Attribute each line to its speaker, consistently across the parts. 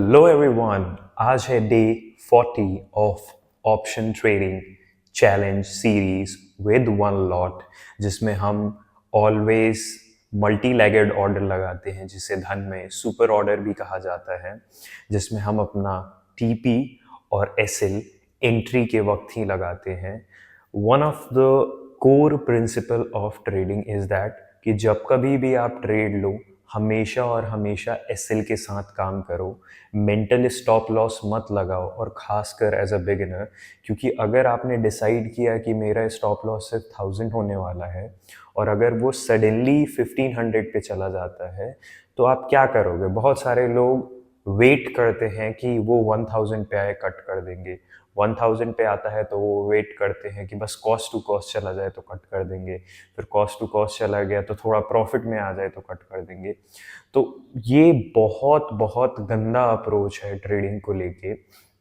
Speaker 1: Hello everyone. आज है day 40 of option trading challenge series with one lot, जिसमें हम ऑलवेज मल्टी लेगेड ऑर्डर लगाते हैं, जिसे धन में सुपर ऑर्डर भी कहा जाता है, जिसमें हम अपना टीपी और एसएल एंट्री के वक्त ही लगाते हैं। One of the core principle of trading is that कि जब कभी भी आप ट्रेड लो, हमेशा और हमेशा एसएल के साथ काम करो। मेंटल स्टॉप लॉस मत लगाओ, और खासकर एज अ बिगिनर, क्योंकि अगर आपने डिसाइड किया कि मेरा स्टॉप लॉस सिर्फ 1000 होने वाला है और अगर वो सडनली 1500 पे चला जाता है तो आप क्या करोगे? बहुत सारे लोग वेट करते हैं कि वो 1000 पे आए, कट कर देंगे। 1000 पे आता है तो वो वेट करते हैं कि बस कॉस्ट टू कॉस्ट चला जाए तो कट कर देंगे, फिर कॉस्ट टू कॉस्ट चला गया तो थोड़ा प्रॉफिट में आ जाए तो कट कर देंगे। तो ये बहुत बहुत गंदा अप्रोच है ट्रेडिंग को लेके।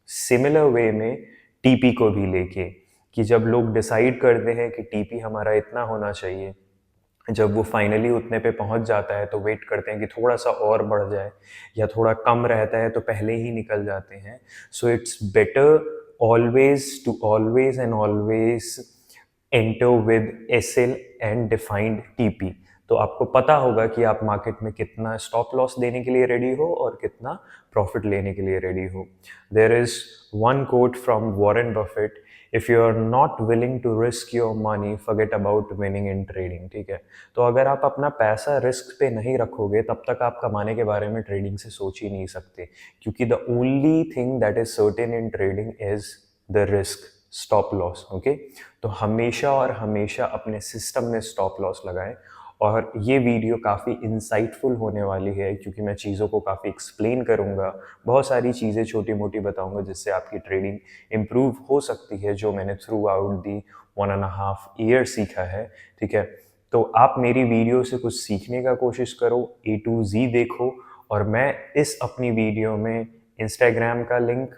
Speaker 1: सिमिलर वे में टीपी को भी लेके, कि जब लोग डिसाइड करते हैं कि टीपी हमारा इतना होना चाहिए, जब वो फाइनली उतने पे पहुंच जाता है तो वेट करते हैं कि थोड़ा सा और बढ़ जाए, या थोड़ा कम रहता है तो पहले ही निकल जाते हैं। So it's better always and always enter with SL and defined TP. तो आपको पता होगा कि आप मार्केट में कितना स्टॉप लॉस देने के लिए रेडी हो और कितना प्रॉफिट लेने के लिए रेडी हो। There is one quote from Warren Buffett: if you are not willing to risk your money, forget about winning in trading. ठीक है, तो अगर आप अपना पैसा रिस्क पे नहीं रखोगे तब तक आप कमाने के बारे में ट्रेडिंग से सोच ही नहीं सकते, क्योंकि the only thing that is certain in trading is the risk, stop loss. Okay, तो हमेशा और हमेशा अपने सिस्टम में स्टॉप लॉस लगाएं। और ये वीडियो काफ़ी इंसाइटफुल होने वाली है, क्योंकि मैं चीज़ों को काफ़ी एक्सप्लेन करूँगा, बहुत सारी चीज़ें छोटी मोटी बताऊँगा जिससे आपकी ट्रेडिंग इम्प्रूव हो सकती है, जो मैंने थ्रू आउट दी 1.5 ईयर सीखा है। ठीक है, तो आप मेरी वीडियो से कुछ सीखने का कोशिश करो, A to Z देखो, और मैं इस अपनी वीडियो में इंस्टाग्राम का लिंक,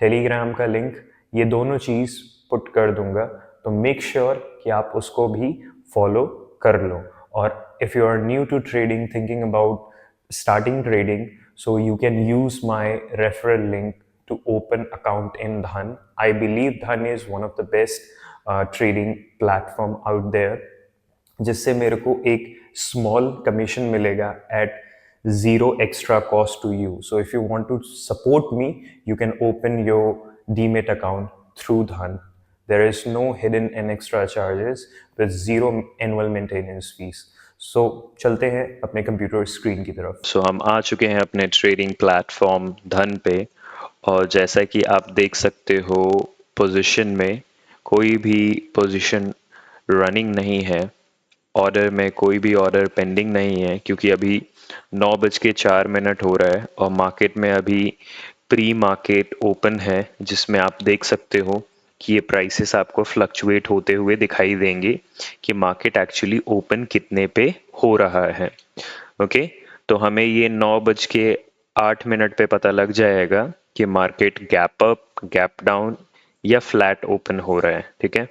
Speaker 1: टेलीग्राम का लिंक, ये दोनों चीज़ पुट कर दूंगा। तो मेक श्योर कि आप उसको भी फॉलो कर लो। और if you are new to trading, thinking about starting trading, so you can use my referral link to open account in Dhan. I believe Dhan is one of the best trading platform out there, जिससे मेरे को एक small commission मिलेगा eight zero extra cost to you. So if you want to support me, you can open your Demat account through Dhan. There is no hidden and extra charges with zero annual maintenance fees. So चलते हैं अपने computer screen की तरफ।
Speaker 2: सो हम आ चुके हैं अपने trading platform धन पे, और जैसा कि आप देख सकते हो पोजीशन में कोई भी पोजीशन रनिंग नहीं है, ऑर्डर में कोई भी ऑर्डर पेंडिंग नहीं है, क्योंकि अभी 9:04 हो रहा है और मार्केट में अभी प्री मार्केट ओपन है, जिसमें आप देख सकते हो कि ये प्राइसेस आपको फ्लक्चुएट होते हुए दिखाई देंगे कि मार्केट एक्चुअली ओपन कितने पे हो रहा है। ओके, तो हमें ये 9:08 पे पता लग जाएगा कि market gap up, gap down या फ्लैट ओपन हो रहा है। ठीक है,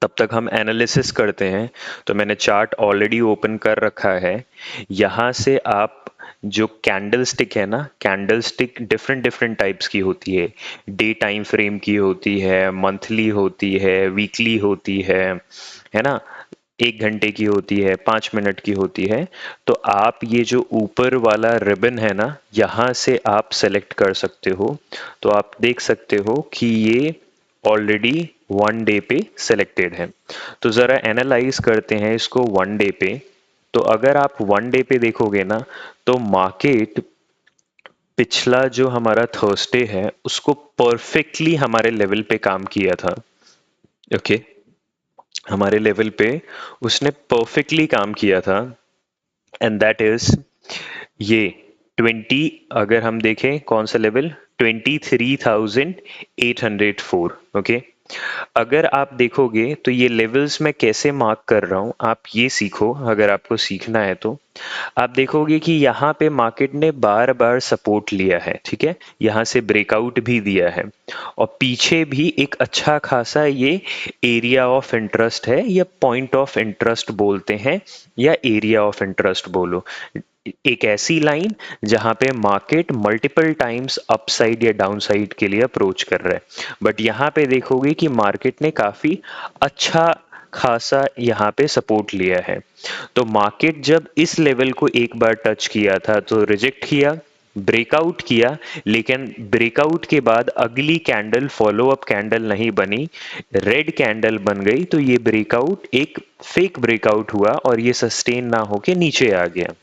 Speaker 2: तब तक हम एनालिसिस करते हैं। तो मैंने चार्ट ऑलरेडी ओपन कर रखा है। यहाँ से आप जो कैंडल स्टिक है ना, candle stick different different types की होती है। डे टाइम फ्रेम की होती है, मंथली होती है, वीकली होती है ना, 1 घंटे की होती है, 5 मिनट की होती है। तो आप ये जो ऊपर वाला रिबन है ना, यहाँ से आप सेलेक्ट कर सकते हो। तो आप देख सकते हो कि ये ऑलरेडी 1 डे पे सिलेक्टेड है। तो ज़रा एनालाइज करते हैं इसको 1 डे पे। तो अगर आप 1 डे पे देखोगे ना, तो मार्केट पिछला जो हमारा थर्सडे है उसको परफेक्टली हमारे लेवल पे काम किया था। ओके, हमारे लेवल पे उसने परफेक्टली काम किया था, एंड दैट इज ये 20, अगर हम देखें कौन सा लेवल, 23,804। ओके, अगर आप देखोगे तो ये लेवल्स मैं कैसे मार्क कर रहा हूँ, आप ये सीखो। अगर आपको सीखना है तो आप देखोगे कि यहाँ पे मार्केट ने बार बार सपोर्ट लिया है। ठीक है, यहाँ से ब्रेकआउट भी दिया है, और पीछे भी एक अच्छा खासा ये एरिया ऑफ इंटरेस्ट है, या पॉइंट ऑफ इंटरेस्ट बोलते हैं, या एरिया ऑफ इंटरेस्ट बोलो। एक ऐसी लाइन जहां पे मार्केट मल्टीपल टाइम्स अपसाइड या डाउनसाइड के लिए अप्रोच कर रहा है, बट यहाँ पे देखोगे कि मार्केट ने काफी अच्छा खासा यहाँ पे सपोर्ट लिया है। तो मार्केट जब इस लेवल को एक बार टच किया था तो रिजेक्ट किया, ब्रेकआउट किया, लेकिन ब्रेकआउट के बाद अगली कैंडल फॉलो अप कैंडल नहीं बनी, रेड कैंडल बन गई, तो ये ब्रेकआउट एक फेक ब्रेकआउट हुआ और ये सस्टेन ना होके नीचे आ गया।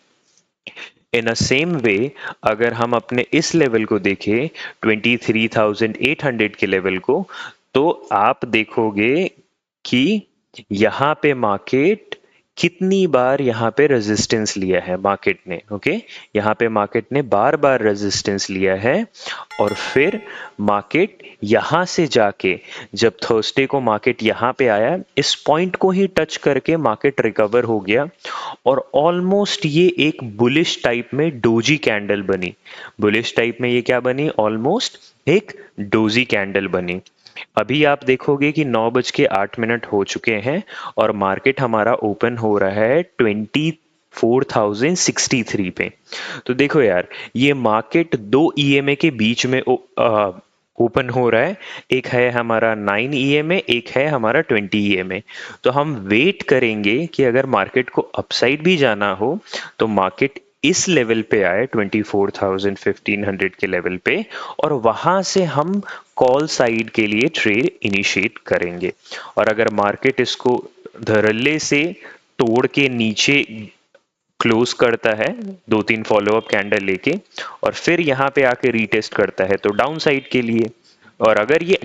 Speaker 2: इन अ सेम वे अगर हम अपने इस लेवल को देखें 23,800 के लेवल को, तो आप देखोगे कि यहाँ पे मार्केट कितनी बार यहाँ पे रेजिस्टेंस लिया है मार्केट ने। ओके, यहाँ पे मार्केट ने बार बार रेजिस्टेंस लिया है और फिर मार्केट यहाँ से जाके जब थर्सडे को मार्केट यहाँ पे आया, इस पॉइंट को ही टच करके मार्केट रिकवर हो गया और ऑलमोस्ट ये एक बुलिश टाइप में डोजी कैंडल बनी। बुलिश टाइप में ये क्या बनी? ऑलमोस्ट एक डोजी कैंडल बनी। अभी आप देखोगे कि 9:08 हो चुके हैं और मार्केट हमारा ओपन हो रहा है 24,063 पे। तो देखो यार, ये मार्केट दो ईएमए के बीच में ओपन हो रहा है। एक है हमारा 9 ईएमए, एक है हमारा 20 ईएमए। तो हम वेट करेंगे कि अगर मार्केट को अपसाइड भी जाना हो तो मार्केट इस लेवल पे आए 24,1500 के लेवल पे, और वहां से हम कॉल साइड के लिए ट्रेड इनिशिएट करेंगे। और अगर मार्केट इसको धड़ल्ले से तोड़ के नीचे क्लोज करता है, 2-3 फॉलोअप कैंडल लेके, और फिर यहाँ पे आके रीटेस्ट करता है तो डाउन साइड के लिए, और अगर ये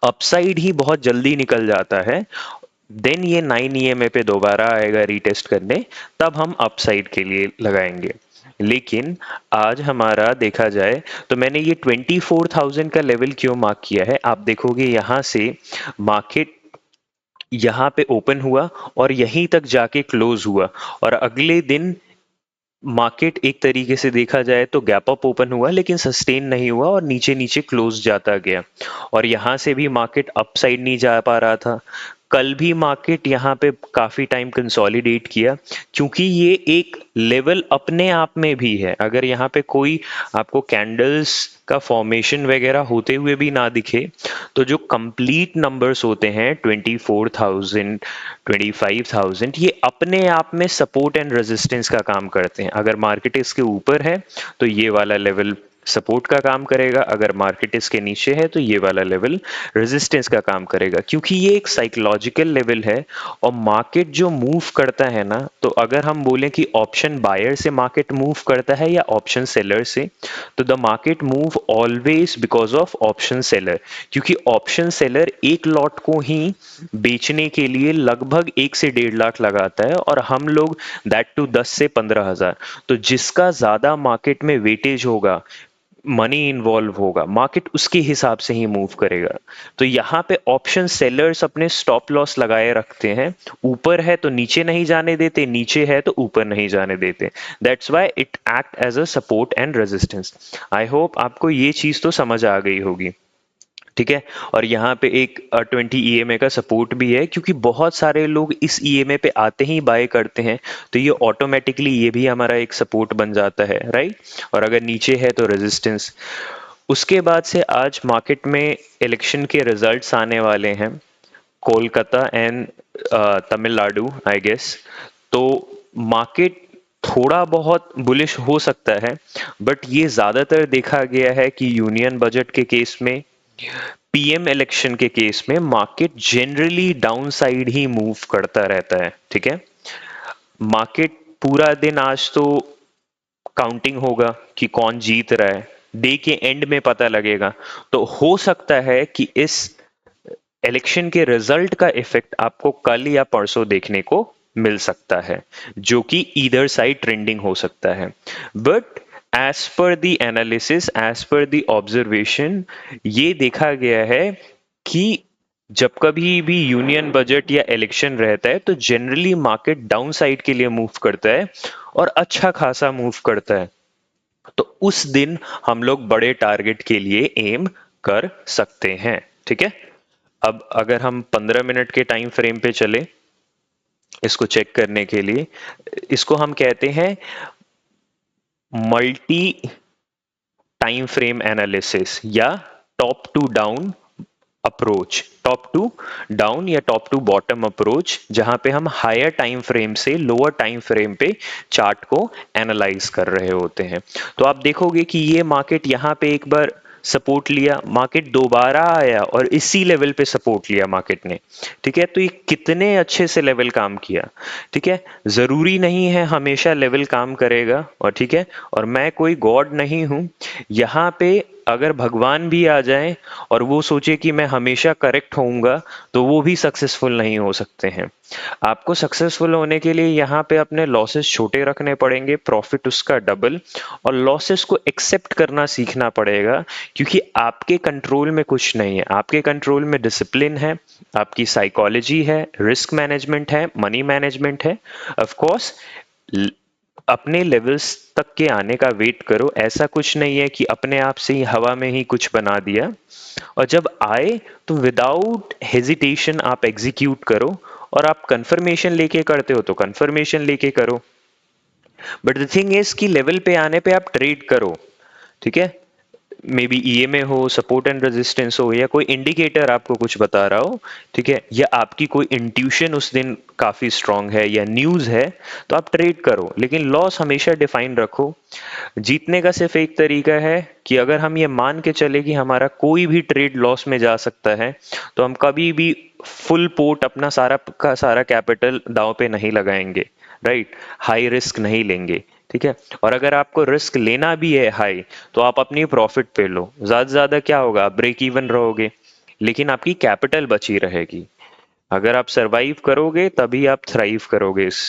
Speaker 2: अपसाइड ही बहुत जल्दी निकल जाता है देन ये 9 ईएमए पे दोबारा आएगा रीटेस्ट करने, तब हम अपसाइड के लिए लगाएंगे। लेकिन आज हमारा देखा जाए तो मैंने ये 24,000 का लेवल क्यों मार्क किया है, आप देखोगे यहाँ से मार्केट यहाँ पे ओपन हुआ और यहीं तक जाके क्लोज हुआ, और अगले दिन मार्केट एक तरीके से देखा जाए तो गैप अप ओपन हुआ लेकिन सस्टेन नहीं हुआ और नीचे नीचे क्लोज जाता गया, और यहाँ से भी मार्केट अप साइड नहीं जा पा रहा था। कल भी मार्केट यहाँ पे काफी टाइम कंसोलिडेट किया, क्योंकि ये एक लेवल अपने आप में भी है। अगर यहाँ पे कोई आपको कैंडल्स का फॉर्मेशन वगैरह होते हुए भी ना दिखे, तो जो कंप्लीट नंबर्स होते हैं 24,000, 25,000, ये अपने आप में सपोर्ट एंड रेजिस्टेंस का काम करते हैं। अगर मार्केट इसके ऊपर है तो ये वाला लेवल सपोर्ट का काम करेगा, अगर मार्केट इसके नीचे है तो ये वाला लेवल रेजिस्टेंस का काम करेगा, क्योंकि ये एक साइकोलॉजिकल लेवल है। और मार्केट जो मूव करता है ना, तो अगर हम बोलें कि ऑप्शन बायर से मार्केट मूव करता है या ऑप्शन सेलर से, तो the market move always because of option seller, क्योंकि ऑप्शन सेलर एक लॉट को ही बेचने के लिए लगभग 1 से 1.5 लाख लगाता है, और हम लोग दैट टू 10 से 15 हजार। तो जिसका ज्यादा मार्केट में वेटेज होगा, मनी इन्वॉल्व होगा, मार्केट उसके हिसाब से ही मूव करेगा। तो यहाँ पे ऑप्शन सेलर्स अपने स्टॉप लॉस लगाए रखते हैं, ऊपर है तो नीचे नहीं जाने देते, नीचे है तो ऊपर नहीं जाने देते। That's why it act as a support and resistance. I hope आपको ये चीज तो समझ आ गई होगी, ठीक है। और यहाँ पे एक 20 ईएमए का सपोर्ट भी है, क्योंकि बहुत सारे लोग इस ईएमए पे आते ही बाय करते हैं, तो ये ऑटोमेटिकली ये भी हमारा एक सपोर्ट बन जाता है, राइट। और अगर नीचे है तो रेजिस्टेंस। उसके बाद से आज मार्केट में इलेक्शन के रिजल्ट्स आने वाले हैं, Kolkata and Tamil Nadu I guess. तो मार्केट थोड़ा बहुत बुलिश हो सकता है, बट ये ज्यादातर देखा गया है कि यूनियन बजट के केस में, पीएम इलेक्शन के केस में मार्केट जनरली डाउन साइड ही मूव करता रहता है, ठीक है। मार्केट पूरा दिन आज तो काउंटिंग होगा कि कौन जीत रहा है, डे के एंड में पता लगेगा। तो हो सकता है कि इस इलेक्शन के रिजल्ट का इफेक्ट आपको कल या परसों देखने को मिल सकता है, जो कि ईदर साइड ट्रेंडिंग हो सकता है। But as per the analysis, as per the observation, ये देखा गया है कि जब कभी भी यूनियन बजट या इलेक्शन रहता है तो जनरली मार्केट डाउन साइड के लिए मूव करता है और अच्छा खासा मूव करता है। तो उस दिन हम लोग बड़े टारगेट के लिए एम कर सकते हैं, ठीक है। अब अगर हम 15 मिनट के टाइम फ्रेम पे चले इसको चेक करने के लिए, इसको हम कहते हैं मल्टी टाइम फ्रेम एनालिसिस या top to down approach, top to down या टॉप टू बॉटम अप्रोच, जहां पे हम हायर टाइम फ्रेम से लोअर टाइम फ्रेम पे चार्ट को एनालाइज कर रहे होते हैं। तो आप देखोगे कि ये मार्केट यहां पे एक बार सपोर्ट लिया, मार्केट दोबारा आया और इसी लेवल पे सपोर्ट लिया मार्केट ने। ठीक है, तो ये कितने अच्छे से लेवल काम किया। ठीक है, जरूरी नहीं है हमेशा लेवल काम करेगा, और ठीक है, और मैं कोई गॉड नहीं हूं। यहाँ पे अगर भगवान भी आ जाए और वो सोचे कि मैं हमेशा करेक्ट होऊंगा, तो वो भी सक्सेसफुल नहीं हो सकते हैं। आपको सक्सेसफुल होने के लिए यहाँ पे अपने लॉसेस छोटे रखने पड़ेंगे, प्रॉफिट उसका डबल, और लॉसेस को एक्सेप्ट करना सीखना पड़ेगा, क्योंकि आपके कंट्रोल में कुछ नहीं है। आपके कंट्रोल में डिसिप्लिन है, आपकी साइकोलॉजी है, रिस्क मैनेजमेंट है, मनी मैनेजमेंट है। ऑफ कोर्स अपने लेवल्स तक के आने का वेट करो, ऐसा कुछ नहीं है कि अपने आप से ही हवा में ही कुछ बना दिया, और जब आए तो विदाउट हेजिटेशन आप एग्जीक्यूट करो, और आप कंफर्मेशन लेके करते हो तो कंफर्मेशन लेके करो। बट द थिंग इज कि लेवल पे आने पे आप ट्रेड करो। ठीक है, मे बी ईएमए हो, सपोर्ट एंड रेजिस्टेंस हो, या कोई इंडिकेटर आपको कुछ बता रहा हो, ठीक है, या आपकी कोई इंट्यूशन उस दिन काफी स्ट्रांग है या न्यूज है, तो आप ट्रेड करो, लेकिन लॉस हमेशा डिफाइन रखो। जीतने का सिर्फ एक तरीका है कि अगर हम ये मान के चले कि हमारा कोई भी ट्रेड लॉस में जा सकता है, तो हम कभी भी फुल पोर्ट अपना सारा का सारा कैपिटल दांव पे नहीं लगाएंगे। राइट, हाई रिस्क नहीं लेंगे। ठीक है, और अगर आपको रिस्क लेना भी है हाई, तो आप अपनी प्रॉफिट पे लो। ज्यादा से ज्यादा क्या होगा, आप ब्रेक इवन रहोगे, लेकिन आपकी कैपिटल बची रहेगी। अगर आप सरवाइव करोगे तभी आप थ्राइव करोगे इस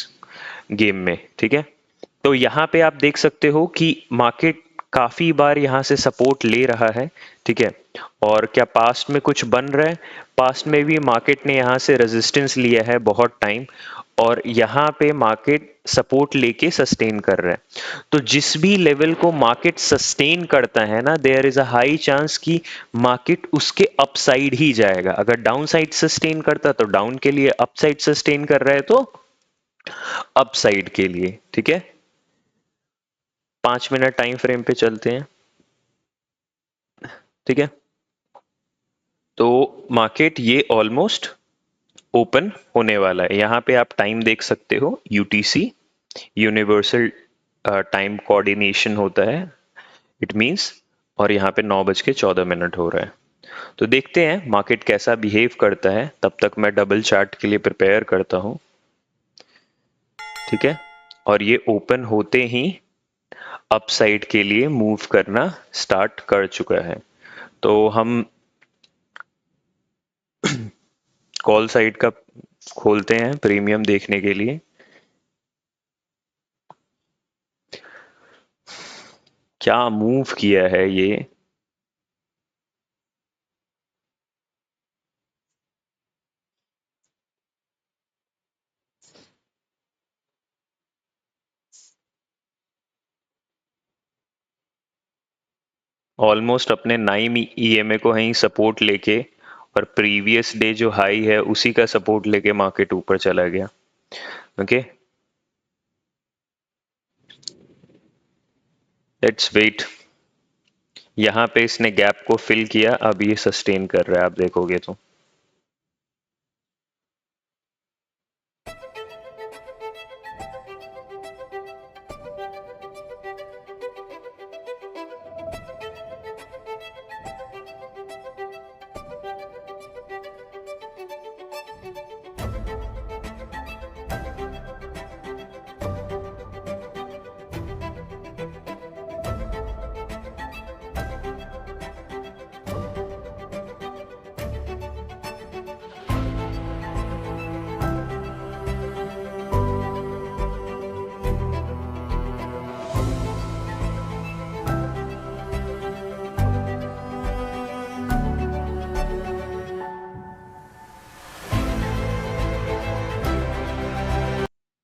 Speaker 2: गेम में। ठीक है, तो यहाँ पे आप देख सकते हो कि मार्केट काफी बार यहाँ से सपोर्ट ले रहा है। ठीक है, और क्या पास्ट में कुछ बन रहा है, पास्ट में भी मार्केट ने यहाँ से रेजिस्टेंस लिया है बहुत टाइम, और यहाँ पे मार्केट सपोर्ट लेके सस्टेन कर रहा है। तो जिस भी लेवल को मार्केट सस्टेन करता है ना, there is a high chance कि मार्केट उसके अपसाइड ही जाएगा। अगर डाउन साइड सस्टेन करता तो डाउन के लिए, अपसाइड सस्टेन कर रहा है तो अपसाइड के लिए। ठीक है, 5 मिनट टाइम फ्रेम पे चलते हैं। ठीक है, तो मार्केट ये ऑलमोस्ट ओपन होने वाला है। यहाँ पे आप टाइम देख सकते हो, यूटीसी, यूनिवर्सल टाइम कोऑर्डिनेशन होता है, इट मींस, और यहाँ पे 9:14 हो रहा है। तो देखते हैं मार्केट कैसा बिहेव करता है, तब तक मैं डबल चार्ट के लिए प्रिपेयर करता हूँ। ठीक है, और ये ओपन होते ही अपसाइड के लिए मूव करना स्टार्ट कर चुका है। तो हम कॉल साइड का खोलते हैं प्रीमियम देखने के लिए। क्या मूव किया है ये, ऑलमोस्ट अपने नाइम ईएमए को ही सपोर्ट लेके, और प्रीवियस डे जो हाई है उसी का सपोर्ट लेके मार्केट ऊपर चला गया। Okay, let's wait. यहाँ पे इसने गैप को फिल किया, अब ये सस्टेन कर रहा है, आप देखोगे तो।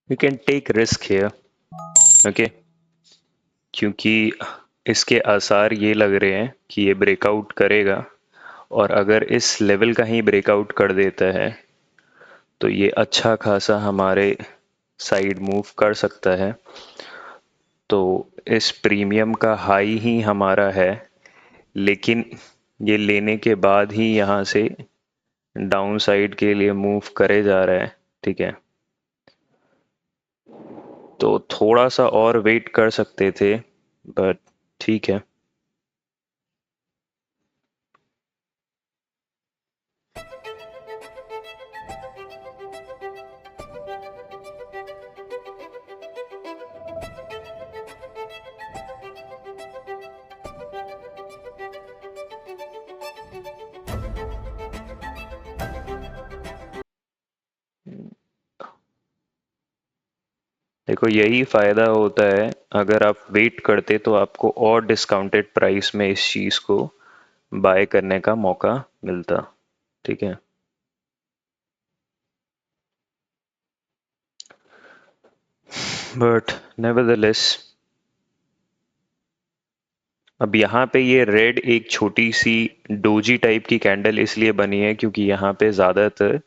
Speaker 2: You can take risk here. Okay, क्योंकि इसके आसार ये लग रहे हैं कि ये ब्रेकआउट करेगा, और अगर इस लेवल का ही ब्रेकआउट कर देता है तो ये अच्छा खासा हमारे साइड मूव कर सकता है। तो इस प्रीमियम का हाई ही हमारा है, लेकिन ये लेने के बाद ही यहाँ से डाउन साइड के लिए मूव करे जा रहा है। ठीक है, तो थोड़ा सा और वेट कर सकते थे, बट ठीक है। देखो, यही फायदा होता है, अगर आप वेट करते तो आपको और डिस्काउंटेड प्राइस में इस चीज को बाय करने का मौका मिलता। ठीक है, बट नेवरदलेस अब यहाँ पे ये रेड एक छोटी सी डोजी टाइप की कैंडल इसलिए बनी है क्योंकि यहाँ पे ज़्यादातर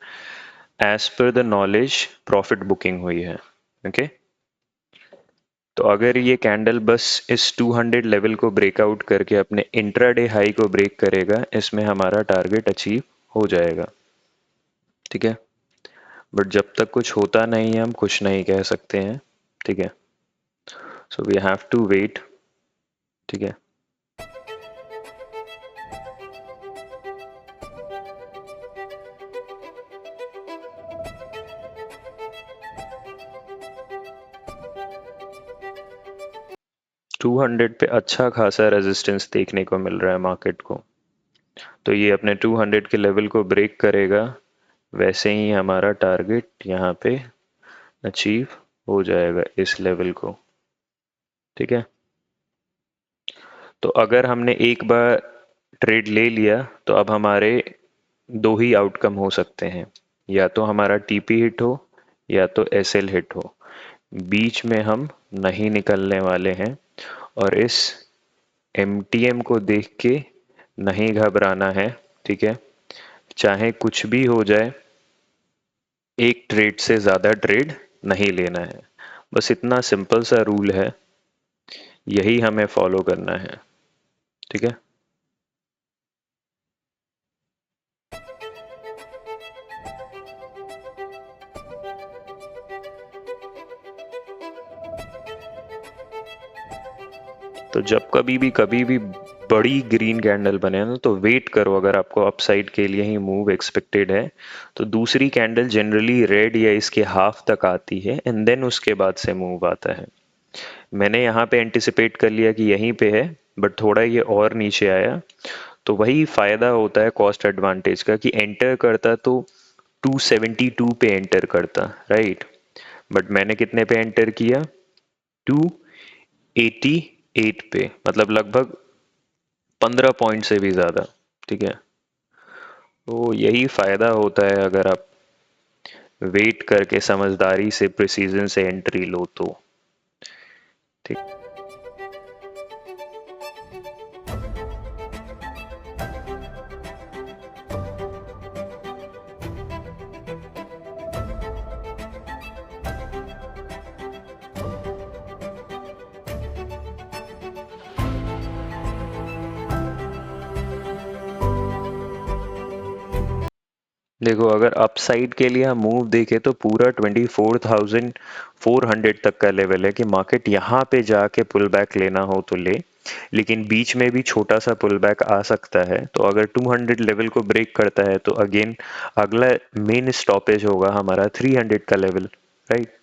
Speaker 2: as per the knowledge profit booking हुई है। ओके, तो अगर ये कैंडल बस इस 200 लेवल को ब्रेकआउट करके अपने इंट्राडे हाई को ब्रेक करेगा, इसमें हमारा टारगेट अचीव हो जाएगा। ठीक है, बट जब तक कुछ होता नहीं है हम कुछ नहीं कह सकते हैं। ठीक है, so we have to wait. ठीक है, 200 पे अच्छा खासा रेजिस्टेंस देखने को मिल रहा है मार्केट को, तो ये अपने 200 के लेवल को ब्रेक करेगा, वैसे ही हमारा टारगेट यहाँ पे अचीव हो जाएगा इस लेवल को। ठीक है, तो अगर हमने एक बार ट्रेड ले लिया तो अब हमारे दो ही आउटकम हो सकते हैं, या तो हमारा टीपी हिट हो या तो एसएल हिट हो। बीच में हम नहीं निकलने वाले हैं, और इस एमटीएम को देख के नहीं घबराना है। ठीक है, चाहे कुछ भी हो जाए, एक ट्रेड से ज़्यादा ट्रेड नहीं लेना है। बस इतना सिंपल सा रूल है, यही हमें फॉलो करना है। ठीक है, तो जब कभी भी बड़ी ग्रीन कैंडल बने ना, तो वेट करो। अगर आपको अपसाइड के लिए ही मूव एक्सपेक्टेड है तो दूसरी कैंडल जनरली रेड या इसके हाफ तक आती है, एंड देन उसके बाद से मूव आता है। मैंने यहाँ पे एंटिसिपेट कर लिया कि यहीं पे है, बट थोड़ा ये और नीचे आया, तो वही फायदा होता है कॉस्ट एडवांटेज का, कि एंटर करता तो 272 पे एंटर करता, राइट, बट मैंने कितने पे एंटर किया, 288 पे, मतलब लगभग 15 पॉइंट से भी ज़्यादा। ठीक है, तो यही फ़ायदा होता है अगर आप वेट करके समझदारी से प्रिसीजन से एंट्री लो तो। ठीक, देखो, अगर अपसाइड के लिए हम मूव देखें तो पूरा 24,400 तक का लेवल है कि मार्केट यहाँ पे जाके पुल बैक लेना हो तो ले, लेकिन बीच में भी छोटा सा पुल बैक आ सकता है। तो अगर 200 लेवल को ब्रेक करता है तो अगेन अगला मेन स्टॉपेज होगा हमारा 300 का लेवल, राइट।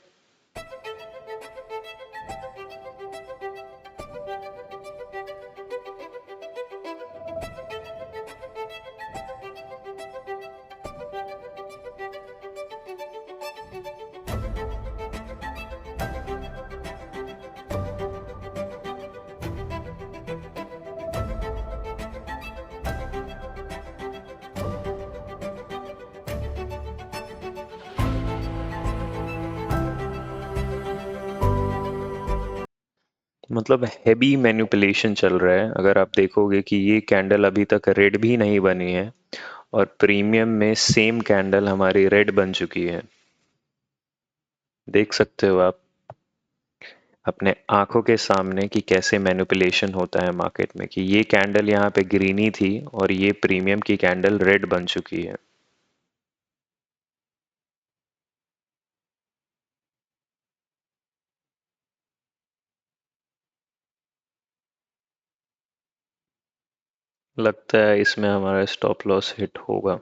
Speaker 2: मतलब हैवी मैनिपुलेशन चल रहा है। अगर आप देखोगे कि ये कैंडल अभी तक रेड भी नहीं बनी है, और प्रीमियम में सेम कैंडल हमारी रेड बन चुकी है, देख सकते हो आप। अपने आंखों के सामने कि कैसे मैनिपुलेशन होता है मार्केट में, कि ये कैंडल यहाँ पे ग्रीनी थी और ये प्रीमियम की कैंडल रेड बन चुकी है। लगता है इसमें हमारा स्टॉप लॉस हिट होगा।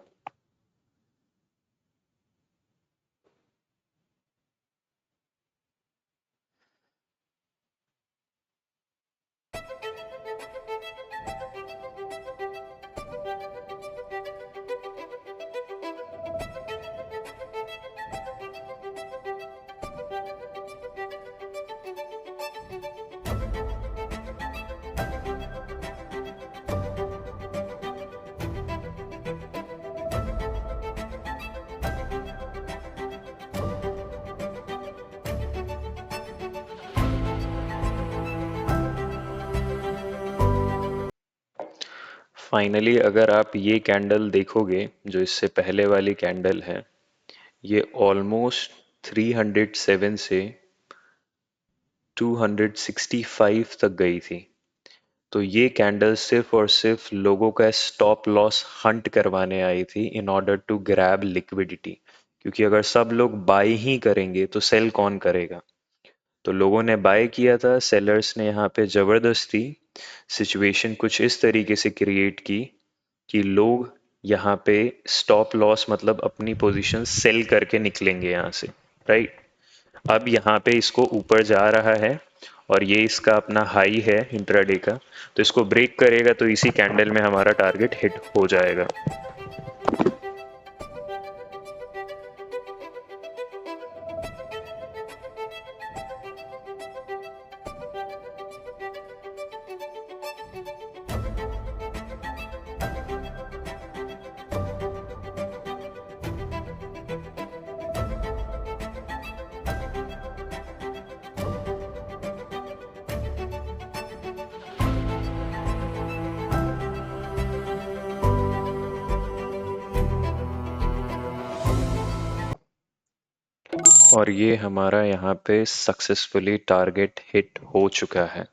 Speaker 2: फाइनली अगर आप ये कैंडल देखोगे, जो इससे पहले वाली कैंडल है, ये ऑलमोस्ट 307 से 265 तक गई थी। तो ये कैंडल सिर्फ और सिर्फ लोगों का स्टॉप लॉस हंट करवाने आई थी in order to grab liquidity. क्योंकि अगर सब लोग बाय ही करेंगे तो सेल कौन करेगा। तो लोगों ने बाय किया था, सेलर्स ने यहाँ पे जबरदस्ती सिचुएशन कुछ इस तरीके से क्रिएट की कि लोग यहाँ पे स्टॉप लॉस मतलब अपनी पोजीशन सेल करके निकलेंगे यहाँ से, राइट। अब यहाँ पे इसको ऊपर जा रहा है और ये इसका अपना हाई है इंट्राडे का, तो इसको ब्रेक करेगा तो इसी कैंडल में हमारा टारगेट हिट हो जाएगा। और ये हमारा यहाँ पे सक्सेसफुली टारगेट हिट हो चुका है।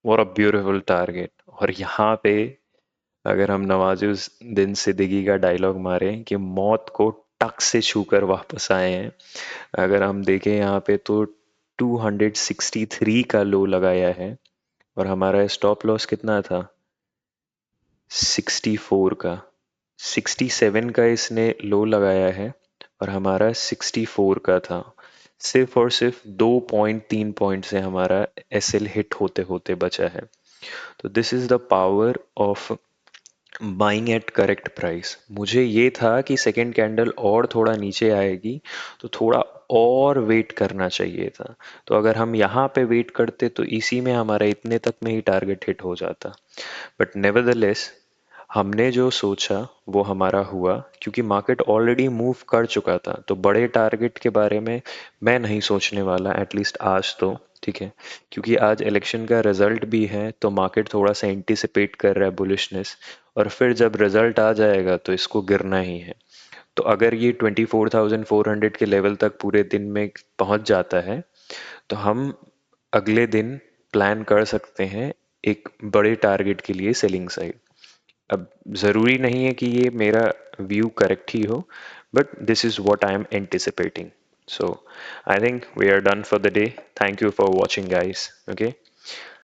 Speaker 2: और अ ब्यूटीफुल टारगेट। और यहाँ पे अगर हम नवाजुद्दीन सिद्दीकी का डायलॉग मारें कि मौत को टक से छूकर वापस आए हैं, अगर हम देखें यहाँ पे तो 263 का लो लगाया है और हमारा स्टॉप लॉस कितना था, 64 का। 67 का इसने लो लगाया है और हमारा 64 का था। सिर्फ और सिर्फ 2.3 पॉइंट से हमारा एसएल हिट होते होते बचा है। तो this is the power of buying eight correct price. मुझे ये था कि सेकंड कैंडल और थोड़ा नीचे आएगी तो थोड़ा और वेट करना चाहिए था। तो अगर हम यहाँ पे वेट करते तो इसी में हमारा इतने तक में ही टारगेट हिट हो जाता। बट नेवरदलेस हमने जो सोचा वो हमारा हुआ, क्योंकि मार्केट ऑलरेडी मूव कर चुका था। तो बड़े टारगेट के बारे में मैं नहीं सोचने वाला, एटलीस्ट आज तो, ठीक है। क्योंकि आज इलेक्शन का रिजल्ट भी है तो मार्केट थोड़ा सा एंटिसिपेट कर रहा है बुलिशनेस, और फिर जब रिजल्ट आ जाएगा तो इसको गिरना ही है। तो अगर ये 24,400 के लेवल तक पूरे दिन में पहुंच जाता है तो हम अगले दिन प्लान कर सकते हैं एक बड़े टारगेट के लिए सेलिंग साइड। अब ज़रूरी नहीं है कि ये मेरा व्यू करेक्ट ही हो, but this is what I am anticipating. So I think we are done for the day. Thank you for watching, guys. Okay.